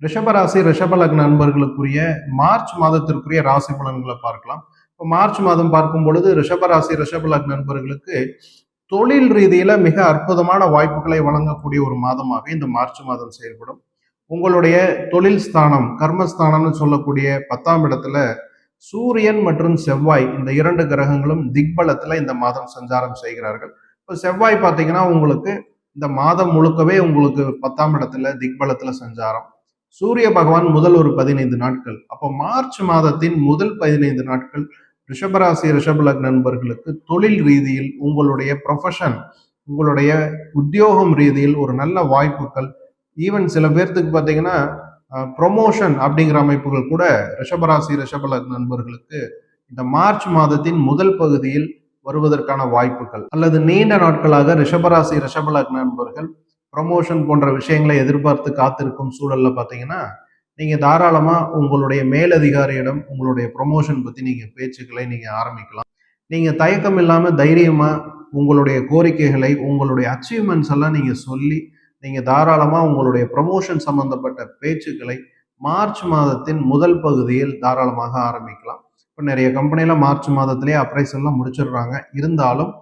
ரிஷபராசி ரிஷப லக்ன நண்பர்களுக்குரிய மார்ச் மாதத்திற்குரிய ராசி பலன்களை பார்க்கலாம். இப்போ மார்ச் மாதம் பார்க்கும் பொழுது ரிஷபராசி ரிஷப லக்ன நண்பர்களுக்கு தொழில் ரீதியில மிக அற்புதமான வாய்ப்புகளை வழங்கக்கூடிய ஒரு மாதமாக இந்த மார்ச் மாதம் செயல்படும். உங்களுடைய தொழில் ஸ்தானம் கர்மஸ்தானம்னு சொல்லக்கூடிய 10ஆம் இடத்துல சூரியன் மற்றும் செவ்வாய் இந்த 2 கிரகங்களும் திக்பலத்துல இந்த மாதம் சஞ்சாரம் செய்கிறார்கள். இப்போ செவ்வாய் பார்த்தீங்கன்னா உங்களுக்கு இந்த மாதம் முழுக்கவே உங்களுக்கு 10ஆம் இடத்துல திக்பலத்துல சஞ்சாரம். சூரிய பகவான் முதல் ஒரு 15 நாட்கள். அப்போ மார்ச் மாதத்தின் முதல் 15 நாட்கள் ரிஷபராசி ரிஷப லக்ன நண்பர்களுக்கு தொழில் ரீதியில் உங்களுடைய ப்ரொஃபஷன், உங்களுடைய உத்தியோகம் ரீதியில் ஒரு நல்ல வாய்ப்புகள், ஈவன் சில பேர்த்துக்கு பார்த்தீங்கன்னா ப்ரொமோஷன் அப்படிங்கிற அமைப்புகள் கூட ரிஷபராசி ரிஷப லக்ன நண்பர்களுக்கு இந்த மார்ச் மாதத்தின் முதல் பகுதியில் வருவதற்கான வாய்ப்புகள், அல்லது நீண்ட நாட்களாக ரிஷபராசி ரிஷப லக்ன நண்பர்கள் ப்ரமோஷன் போன்ற விஷயங்களை எதிர்பார்த்து காத்திருக்கும் சூழல்ல பார்த்தீங்கன்னா நீங்க தாராளமா உங்களுடைய மேலதிகாரியிடம் உங்களுடைய ப்ரொமோஷன் பத்தி நீங்க பேச்சுக்களை நீங்க ஆரம்பிக்கலாம். நீங்க தயக்கம் இல்லாம தைரியமா உங்களுடைய கோரிக்கைகளை, உங்களுடைய அச்சீவ்மெண்ட்ஸ் எல்லாம் நீங்க சொல்லி நீங்க தாராளமா உங்களுடைய ப்ரொமோஷன் சம்பந்தப்பட்ட பேச்சுக்களை மார்ச் மாதத்தின் முதல் பகுதியில் தாராளமாக ஆரம்பிக்கலாம். இப்போ நிறைய கம்பெனில மார்ச் மாதத்திலேயே அப்ரைசல்லாம் முடிச்சிடுறாங்க. இருந்தாலும்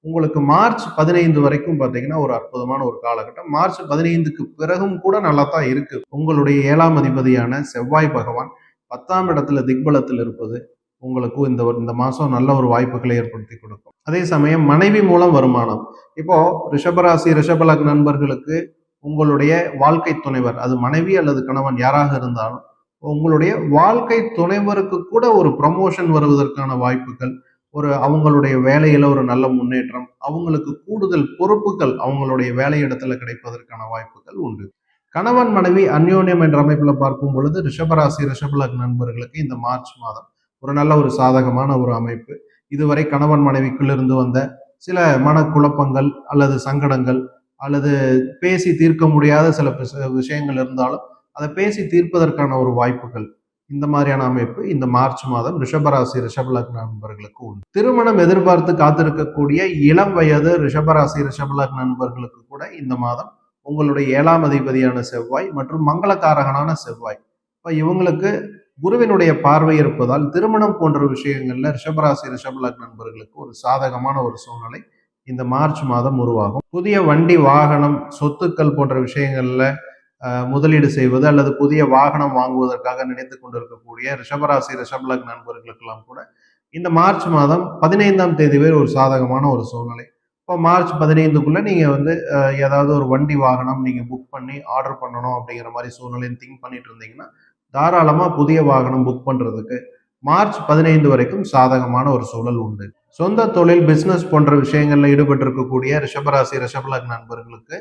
உங்களுக்கு மார்ச் 15 வரைக்கும் பார்த்தீங்கன்னா ஒரு அற்புதமான ஒரு காலகட்டம். மார்ச் 15க்கு பிறகும் கூட நல்லா தான் இருக்கு. உங்களுடைய 7ஆம் அதிபதியான செவ்வாய் பகவான் 10ஆம் இடத்துல திக்பலத்தில் இருப்பது உங்களுக்கு இந்த மாசம் நல்ல ஒரு வாய்ப்புகளை ஏற்படுத்தி கொடுக்கும். அதே சமயம் மனைவி மூலம் வருமானம். இப்போ ரிஷபராசி ரிஷப லக்ன நண்பர்களுக்கு உங்களுடைய வாழ்க்கை துணைவர், அது மனைவி அல்லது கணவன் யாராக இருந்தாலும் உங்களுடைய வாழ்க்கை துணைவருக்கு கூட ஒரு ப்ரமோஷன் வருவதற்கான வாய்ப்புகள், அவங்களுடைய வேலையில ஒரு நல்ல முன்னேற்றம், அவங்களுக்கு கூடுதல் பொறுப்புகள் அவங்களுடைய வேலையிடத்துல கிடைப்பதற்கான வாய்ப்புகள் உண்டு. கணவன் மனைவி அந்யோன்யம் என்ற அமைப்புல பார்க்கும் பொழுது ரிஷபராசி ரிஷப லக்ன நண்பர்களுக்கு இந்த மார்ச் மாதம் ஒரு நல்ல ஒரு சாதகமான ஒரு அமைப்பு. இதுவரை கணவன் மனைவிக்குள் இருந்து வந்த சில மனக்குழப்பங்கள் அல்லது சங்கடங்கள் அல்லது பேசி தீர்க்க முடியாத சில விஷயங்கள் இருந்தாலும் அதை பேசி தீர்ப்பதற்கான ஒரு வாய்ப்புகள், இந்த மாதிரியான அமைப்பு இந்த மார்ச் மாதம் ரிஷபராசி ரிஷப லக்ன நண்பர்களுக்கு உண்டு. திருமணம் எதிர்பார்த்து காத்திருக்கக்கூடிய இளம் வயது ரிஷபராசி ரிஷப லக்ன நண்பர்களுக்கு கூட இந்த மாதம் உங்களுடைய 7ஆம் அதிபதியான செவ்வாய் மற்றும் மங்களக்காரகனான செவ்வாய், இப்ப இவங்களுக்கு குருவினுடைய பார்வை இருப்பதால் திருமணம் போன்ற விஷயங்கள்ல ரிஷபராசி ரிஷப லக்ன நண்பர்களுக்கு ஒரு சாதகமான ஒரு சூழ்நிலை இந்த மார்ச் மாதம் உருவாகும். புதிய வண்டி வாகனம் சொத்துக்கள் போன்ற விஷயங்கள்ல முதலீடு செய்வது அல்லது புதிய வாகனம் வாங்குவதற்காக நினைத்து கொண்டிருக்கக்கூடிய ரிஷபராசி ரிஷப லக்ன நண்பர்களுக்கெல்லாம் கூட இந்த மார்ச் மாதம் 15ஆம் தேதி வரை ஒரு சாதகமான ஒரு சூழ்நிலை. இப்போ மார்ச் 15க்குள்ள நீங்க ஏதாவது ஒரு வண்டி வாகனம் நீங்க புக் பண்ணி ஆர்டர் பண்ணணும் அப்படிங்கிற மாதிரி சூழ்நிலையை திங்க் பண்ணிட்டு இருந்தீங்கன்னா தாராளமா புதிய வாகனம் புக் பண்றதுக்கு மார்ச் 15 வரைக்கும் சாதகமான ஒரு சூழல் உண்டு. சொந்த தொழில் பிசினஸ் போன்ற விஷயங்கள்ல ஈடுபட்டு இருக்கக்கூடிய ரிஷபராசி ரிஷப லக்ன நண்பர்களுக்கு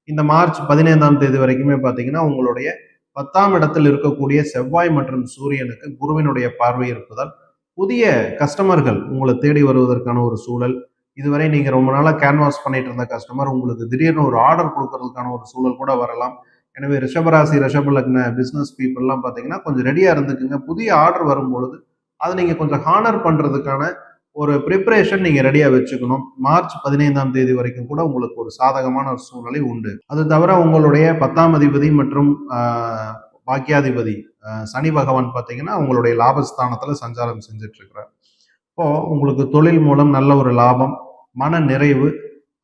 இந்த மார்ச் 15ஆம் தேதி வரைக்குமே பார்த்தீங்கன்னா உங்களுடைய 10ஆம் இடத்தில் இருக்கக்கூடிய செவ்வாய் மற்றும் சூரியனுக்கு குருவினுடைய பார்வை இருப்பதால் புதிய கஸ்டமர்கள் உங்களை தேடி வருவதற்கான ஒரு சூழல், இதுவரை நீங்க ரொம்ப நாளா கேன்வாஸ் பண்ணிட்டு இருந்த கஸ்டமர் உங்களுக்கு திடீர்னு ஒரு ஆர்டர் கொடுக்கறதுக்கான ஒரு சூழல் கூட வரலாம். எனவே ரிஷபராசி ரிஷப லக்ன பிசினஸ் பீப்புள்லாம் பார்த்தீங்கன்னா கொஞ்சம் ரெடியா இருந்துக்குங்க. புதிய ஆர்டர் வரும் பொழுது அதை நீங்க கொஞ்சம் ஹானர் பண்றதுக்கான ஒரு ப்ரிப்பரேஷன் நீங்க ரெடியா வச்சுக்கணும். மார்ச் 15ஆம் தேதி வரைக்கும் கூட உங்களுக்கு ஒரு சாதகமான ஒரு சூழ்நிலை உண்டு. அது தவிர உங்களுடைய 10ஆம் அதிபதி மற்றும் பாக்கியாதிபதி சனி பகவான் பார்த்தீங்கன்னா உங்களுடைய லாபஸ்தானத்துல சஞ்சாரம் செஞ்சுட்டு இருக்கிறார். இப்போ உங்களுக்கு தொழில் மூலம் நல்ல ஒரு லாபம், மன நிறைவு,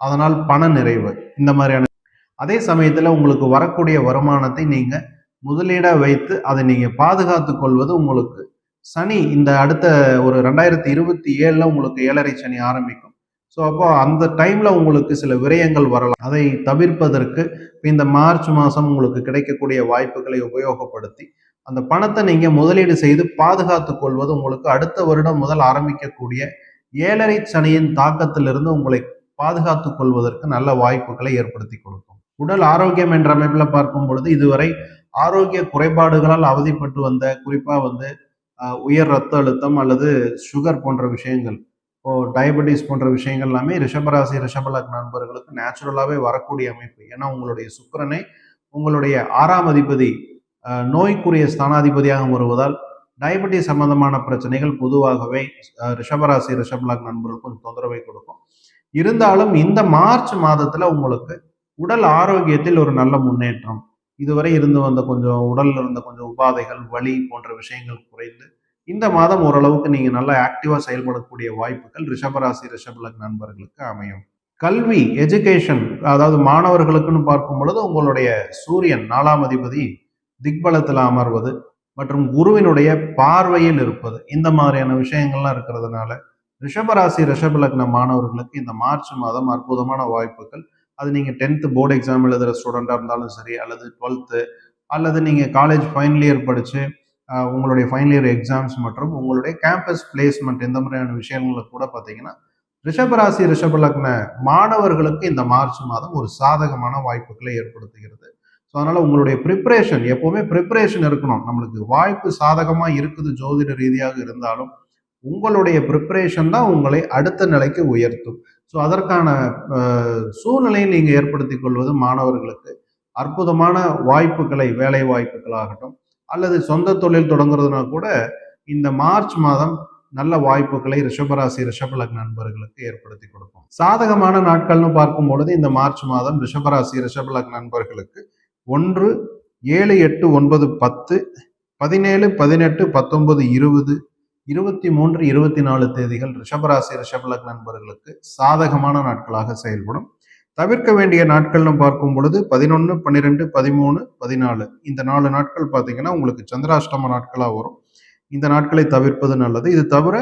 அதனால் பண நிறைவு, இந்த மாதிரியான அதே சமயத்துல உங்களுக்கு வரக்கூடிய வருமானத்தை நீங்க முதலீடா வைத்து அதை நீங்க பாதுகாத்து கொள்வது உங்களுக்கு சனி இந்த அடுத்த ஒரு 2027 உங்களுக்கு 7.5 சனி ஆரம்பிக்கும். ஸோ அப்போ அந்த டைம்ல உங்களுக்கு சில விரயங்கள் வரலாம். அதை தவிர்ப்பதற்கு இந்த மார்ச் மாதம் உங்களுக்கு கிடைக்கக்கூடிய வாய்ப்புகளை உபயோகப்படுத்தி அந்த பணத்தை நீங்க முதலீடு செய்து பாதுகாத்து கொள்வது உங்களுக்கு அடுத்த வருடம் முதல் ஆரம்பிக்கக்கூடிய 7.5 சனியின் தாக்கத்திலிருந்து உங்களை பாதுகாத்துக் கொள்வதற்கு நல்ல வாய்ப்புகளை ஏற்படுத்தி கொடுக்கும். உடல் ஆரோக்கியம் என்ற அமைப்புல பார்க்கும் பொழுது இதுவரை ஆரோக்கிய குறைபாடுகளால் அவதிப்பட்டு வந்த, குறிப்பா உயர் ரத்த அழுத்தம் அல்லது சுகர் போன்ற விஷயங்கள், இப்போ டயபெட்டிஸ் போன்ற விஷயங்கள் எல்லாமே ரிஷபராசி ரிஷப லக்ன நண்பர்களுக்கு நேச்சுரலாகவே வரக்கூடிய அமைப்பு. ஏன்னா உங்களுடைய சுக்கிரனை உங்களுடைய 6ஆம் அதிபதி நோய்க்குரிய ஸ்தானாதிபதியாக வருவதால் டயபெட்டிஸ் சம்பந்தமான பிரச்சனைகள் பொதுவாகவே ரிஷபராசி ரிஷப லக்ன நண்பர்களுக்கு கொஞ்சம் தொந்தரவை கொடுக்கும். இருந்தாலும் இந்த மார்ச் மாதத்துல உங்களுக்கு உடல் ஆரோக்கியத்தில் ஒரு நல்ல முன்னேற்றம், இதுவரை இருந்து வந்த கொஞ்சம் உடல்ல இருந்த கொஞ்சம் உபாதைகள், வலி போன்ற விஷயங்கள் குறைந்து, இந்த மாதம் ஓரளவுக்கு நீங்க நல்லா ஆக்டிவா செயல்படக்கூடிய வாய்ப்புகள் ரிஷபராசி, ரிஷப லக்ன நண்பர்களுக்கு அமையும். கல்வி, எஜுகேஷன் அதாவது மாணவர்களுக்குன்னு பார்க்கும் பொழுது உங்களுடைய சூரியன் 4ஆம் அதிபதி திக்பலத்துல அமர்வது மற்றும் குருவினுடைய பார்வையில் இருப்பது, இந்த மாதிரியான விஷயங்கள்லாம் இருக்கிறதுனால ரிஷபராசி, ரிஷப லக்ன மாணவர்களுக்கு இந்த மார்ச் மாதம் அற்புதமான வாய்ப்புகள். அது நீங்க 10th போர்டு எக்ஸாம் எழுதுற ஸ்டூடெண்டா இருந்தாலும் சரி, அல்லது 12th அல்லது நீங்க காலேஜ் ஃபைனல் இயர் படிச்சு உங்களுடைய ஃபைனல் இயர் எக்ஸாம்ஸ் மற்றும் உங்களுடைய கேம்பஸ் பிளேஸ்மெண்ட் இந்த மாதிரியான விஷயங்களை கூட பார்த்தீங்கன்னா ரிஷபராசி, ரிஷப லக்ன மாணவர்களுக்கு இந்த மார்ச் மாதம் ஒரு சாதகமான வாய்ப்புகளை ஏற்படுத்துகிறது. ஸோ அதனால உங்களுடைய ப்ரிப்பரேஷன் எப்பவுமே ப்ரிப்பரேஷன் இருக்கணும். நம்மளுக்கு வாய்ப்பு சாதகமா இருக்குது ஜோதிட ரீதியாக இருந்தாலும் உங்களுடைய ப்ரிப்பரேஷன் தான் உங்களை அடுத்த நிலைக்கு உயர்த்தும். ஸோ அதற்கான சூழ்நிலையை நீங்க ஏற்படுத்திக் கொள்வது மாணவர்களுக்கு அற்புதமான வாய்ப்புகளை, வேலை வாய்ப்புகளாகட்டும் அல்லது சொந்த தொழில் தொடங்குறதுனா கூட இந்த மார்ச் மாதம் நல்ல வாய்ப்புகளை ரிஷபராசி, ரிஷப லக்ன நண்பர்களுக்கு ஏற்படுத்தி கொடுக்கும். சாதகமான நாட்கள்னு பார்க்கும் பொழுது இந்த மார்ச் மாதம் ரிஷபராசி, ரிஷப லக்ன நண்பர்களுக்கு 1, 7, 8, 9, 10, 17, 18, 19, 20, 23, 24 தேதிகள் ரிஷபராசி, ரிஷப லக்ன நண்பர்களுக்கு சாதகமான நாட்களாக செயல்படும். தவிர்க்க வேண்டிய நாட்கள்னு பார்க்கும் பொழுது 11, 12, 13, 14 இந்த 4 நாட்கள் பார்த்தீங்கன்னா உங்களுக்கு சந்திராஷ்டம நாட்களாக வரும். இந்த நாட்களை தவிர்ப்பது நல்லது. இது தவிர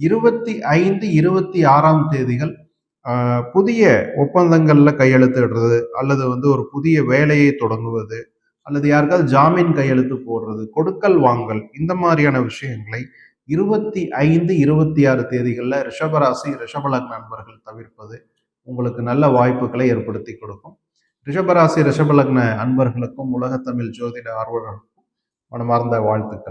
25, 26ஆம் தேதிகள் புதிய ஒப்பந்தங்கள்ல கையெழுத்திடுறது அல்லது ஒரு புதிய வேலையை தொடங்குவது அல்லது யாருக்காவது ஜாமீன் கையெழுத்து போடுறது, கொடுக்கல் வாங்கல் இந்த மாதிரியான விஷயங்களை 25, 26 தேதிகளில் ரிஷபராசி, ரிஷப லக்ன நண்பர்கள் தவிர்ப்பது உங்களுக்கு நல்ல வாய்ப்புகளை ஏற்படுத்தி கொடுக்கும். ரிஷபராசி, ரிஷப லக்ன அன்பர்களுக்கும் உலக தமிழ் ஜோதிட ஆர்வலர்களுக்கும் மனமார்ந்த வாழ்த்துக்கள்.